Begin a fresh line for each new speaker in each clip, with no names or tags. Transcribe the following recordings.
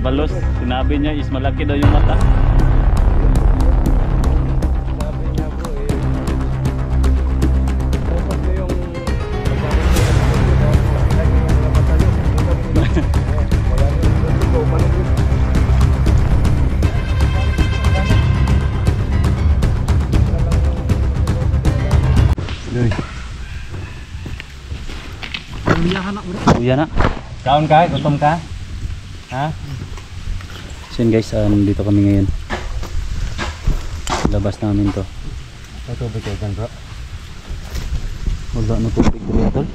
Babalos, sinabi niya is malaki daw yung mata.
Sabi niya bro focus niyo yung
Uya na.
kaon ka? Gutom ka? Ha?
So yun guys, dito kami ngayon. Labas namin to.
May tubig kayo dyan bro?
Wala na tubig dito tol.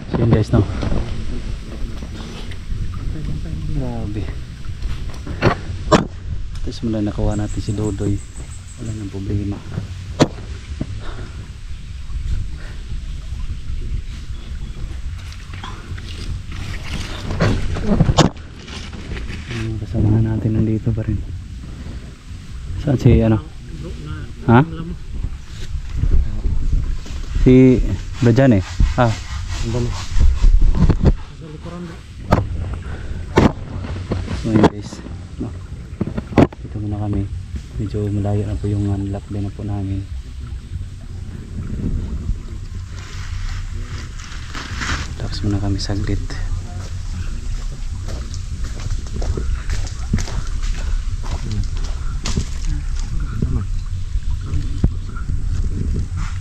So yun guys, no. Grabe. Tapos mula nakuha natin si Dodoy, wala nang problema. Kasamahan natin nandito pa rin. Saan si ano? Ha? Si Bajan eh. Ah, andun. So yun guys, no? Dito muna kami. Medyo malayo na po yung lakbay na po namin. Tapos muna kami saglit.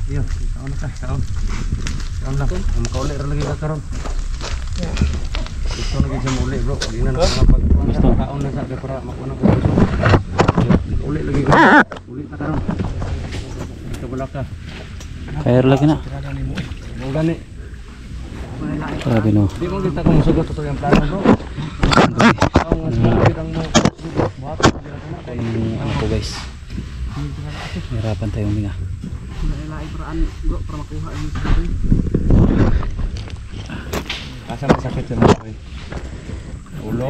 Iya, kaon na ka, kaon. Kaon lang, makauli rin lagi ka karon. Gusto lagi sa muli bro, hindi na
Gusto.
kaon na sa para makuha ko. Uli lagi ka. Uli na karon. Ito bala ka.
Kaya lagi na.
Mo gani.
Grabe no.
Di mo kita kung sugot to yung plano bro. Ang sugot ang mo sugot buhat
Ano po guys, hirapan tayong minga.
Nailaay paraan bro para makuha yung sugot. Asa may sakit sa mga boy? Ulo?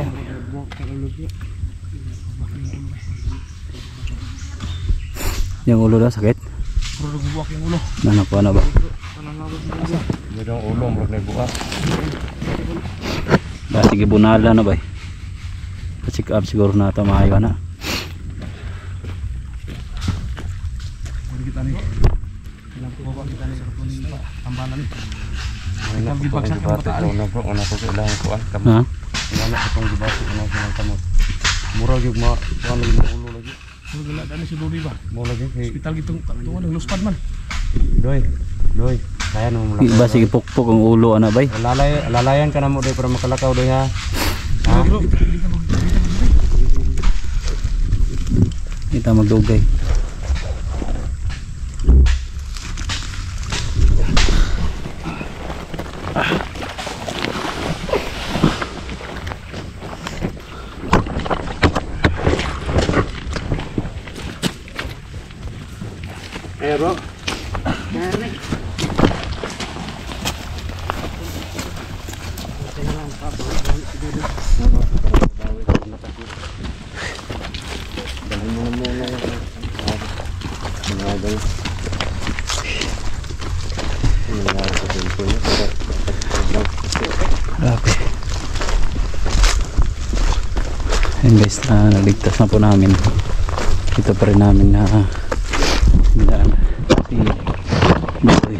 Yung ulo daw sakit?
Bro, nagbubuak yung ulo.
Nakuha na ba?
May daw ulo, bro, nagbuak.
Sige bunala na ba eh. Pa-check up siguro na ito maayo na.
Kita nih. Pinagkuha kita nih sa tambalan. Ang gibagsak ng bata ano bro, ano ko kailangan ko kamo.
Ha?
Wala ko tong gibagsak ano sa kamo. Mura gyud ma kuan lagi ng ulo lagi. Wala dani si Dodi ba? Mo lagi hospital gitong tuwa ng luspad man. Doy. Kaya na mo
Iba sige pukpok ang ulo ana bay.
Lalayan ka na mo doy para makalakaw doy ha. Ha bro.
Kita magdugay.
Bro.
Grabe. Ayan guys, naligtas na po namin. Ito pa rin namin na minaan si Boy.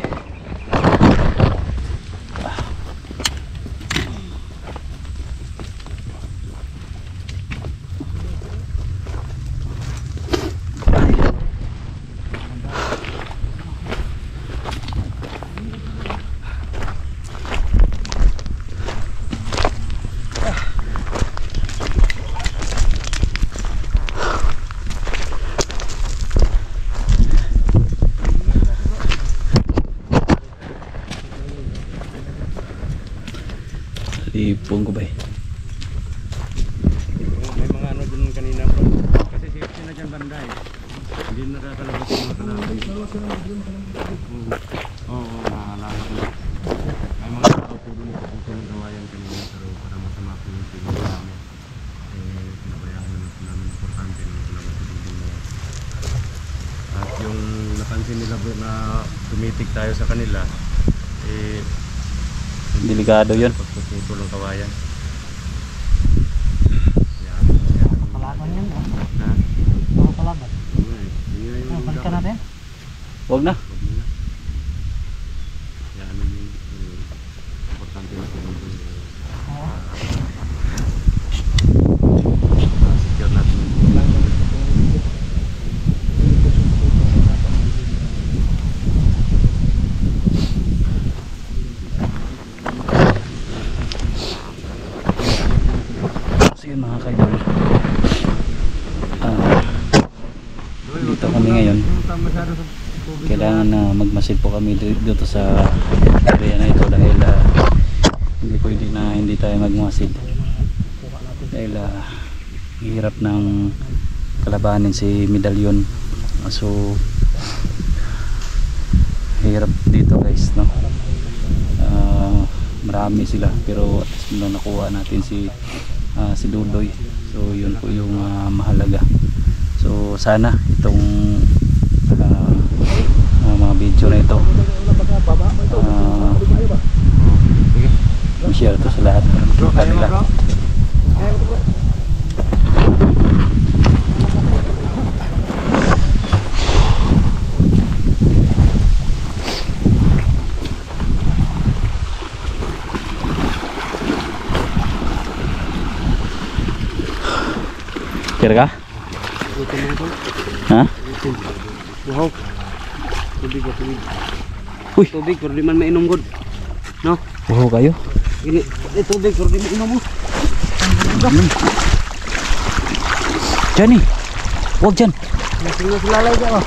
Ipong ko ba eh.
May mga ano dun kanina bro. Kasi safety na dyan banda eh. Hindi nakakalabas yung mga kalabay. Oo, naalala ko. May mga tao po dun sa puso ng gawayan kanina pero para masama po yung tingin namin. Pinabayaan naman po namin importante na makalabas yung tingin na yan. napansin nila bro na tumitig tayo sa kanila, eh
Delikado yun.
pagpuputo ng kawayan.
Kalaban yan.
Ha?
Mga kalaban. Balikan natin.
Huwag na.
Yan yung importante na pumunto. Secure natin.
So yun mga kaidol, dito kami ngayon. Kailangan na magmasid po kami dito sa area na ito dahil hindi pwede na hindi tayo magmasid dahil hirap ng kalabanin si Medallion. So hirap dito guys, no? Marami sila pero at least nung nakuha natin si Dudoy, so yun po yung mahalaga. So sana itong mga video na ito i-share to sa lahat ng kanila. Kira ka? Ha?
Wow. Tubig ba tubig?
Uy!
Tubig pero di man mainom god. No?
Wow kayo?
Ini tubig pero di mainom mo.
Dyan eh! Huwag dyan!
Masing lalay ka oh.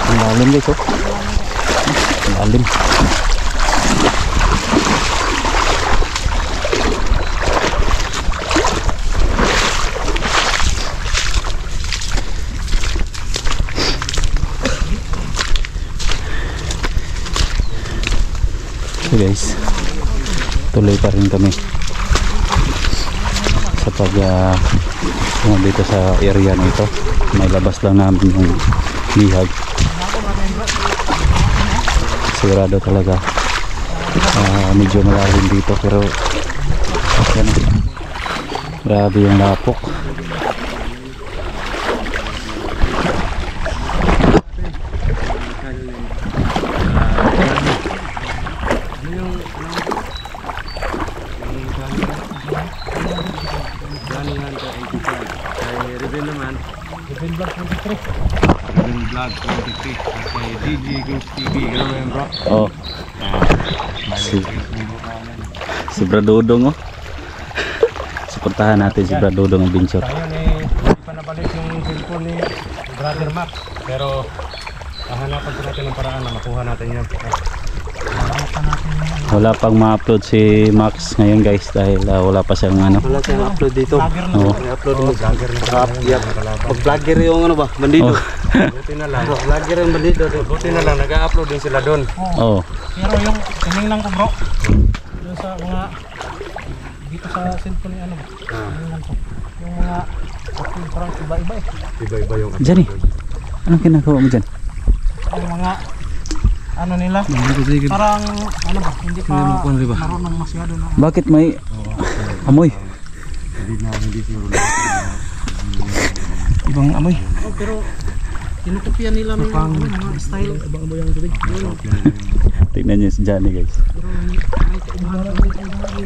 Ang lalim guys oh. Ang lalim. So guys, tuloy pa rin kami sa pag dito sa area na ito. May labas lang namin yung bihag. Sigurado talaga medyo malalim dito pero yan, grabe yung lapok.
Vlog 23 kay DJ Kings TV, gano'n mo yun bro?
Oh. Si Bradodong oh. Suportahan natin si Bradodong ang Binchot.
Ngayon eh, hindi pa nabalik yung cellphone ni Brother Max, pero hahanapan po natin ng paraan na makuha natin yan.
Wala pang ma-upload si Max ngayon guys dahil wala pa siyang ano.
Wala siyang upload dito.
Oh.
I-upload mo vlogger na mag-vlogger yung ano ba, bandido. Buti na lang. Vlogger yung bandido. Buti na lang, nag-upload din sila doon.
Oh.
Pero yung tinignan ko bro, doon sa mga dito sa cellphone ni ano ba? Tinignan ko. Yung mga parang iba-iba eh.
Iba-iba yung
Diyan eh. Anong kinagawa mo dyan?
Yung mga ano nila, parang ano ba, hindi pa marunong masyado na.
Bakit may amoy?
Hindi siguro
Ibang amoy.
Oh, pero kinukopya nila ng mga style. Ibang amoy ang tubig.
Tingnan niyo si Johnny guys.
Pero may kaibahan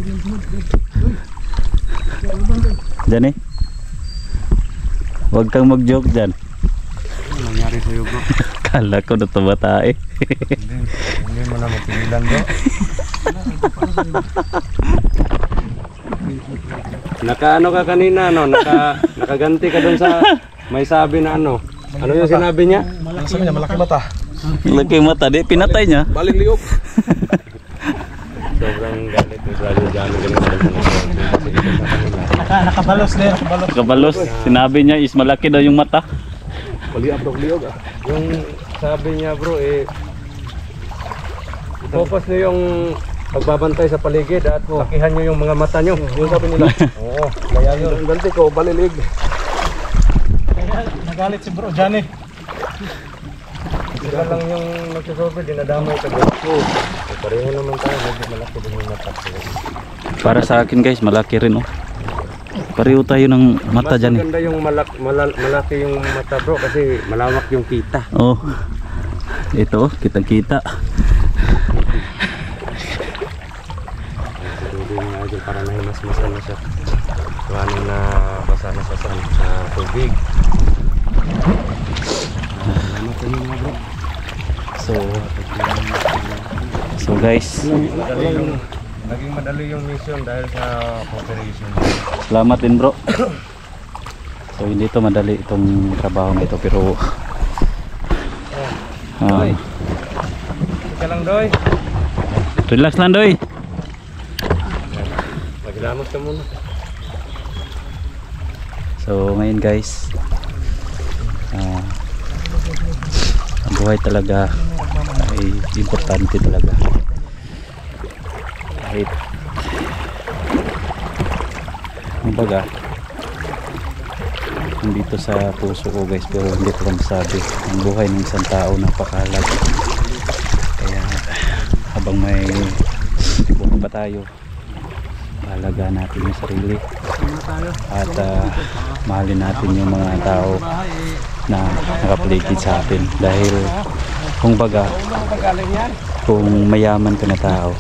Johnny? Huwag kang mag-joke dyan.
ano nangyari sa'yo bro?
Kala ko natuwa tayo.
Hindi mo na mapigilan bro. Nakaano ka kanina no? Nakaganti ka doon sa may sabi na ano. Ano yung sinabi niya?
sabi niya, malaki mata.
Laki mata, di pinatay niya.
Baling liog. Sobrang galit ni Brother Johnny
Nakabalos din, nakabalos.
Kabalos, sinabi niya is malaki daw yung mata.
Bali abdog liog ah. Yung sabi niya bro eh focus niyo yung pagbabantay sa paligid at lakihan niyo yung mga mata niyo. Yung sabi nila. Oo, kaya yun. Ang ganti ko, balilig.
Nagalit si bro Johnny.
Sila lang yung nagsasobe, dinadamay ka bro. Pareho naman tayo, medyo malaki din yung mata.
Para sa akin guys, malaki rin oh. Pareho tayo ng mata
Mas
dyan eh.
maganda yung malaki yung mata bro kasi malawak yung kita.
Oh. Ito, kita-kita.
Hindi nga idol para nahimas-masan na siya. Tuwanin na basa na sa tubig. Salamat sa inyo mga bro.
So guys,
Naging madali yung mission dahil sa cooperation.
salamat din bro. So hindi to madali itong trabaho na ito pero
Ika lang doy.
relax lang doy.
Maglamot ka muna.
So ngayon guys, ang buhay talaga ay importante talaga. Kahit kumbaga nandito sa puso ko guys, pero hindi ko lang masabi. Ang buhay ng isang tao napakahalaga. Kaya habang may buhay pa tayo, halagaan natin yung sarili at mahalin natin yung mga tao na nakapaligid sa atin. Dahil kung baga, kung mayaman ka na tao,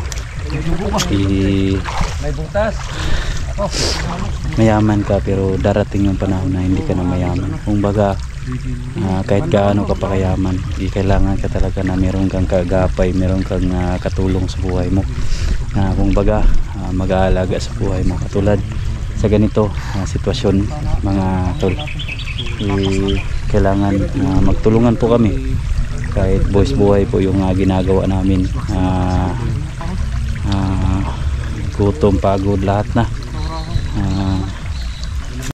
May butas.
mayaman ka pero darating yung panahon na hindi ka na mayaman. Kung baga, kahit gaano ka pa kayaman, kailangan ka talaga na meron kang kagapay, meron kang katulong sa buhay mo. Kung baga, mag-aalaga sa buhay mo. Katulad sa ganito sitwasyon mga tol, kailangan magtulungan po kami. Kahit boys buhay po yung ginagawa namin, gutom, pagod, lahat na.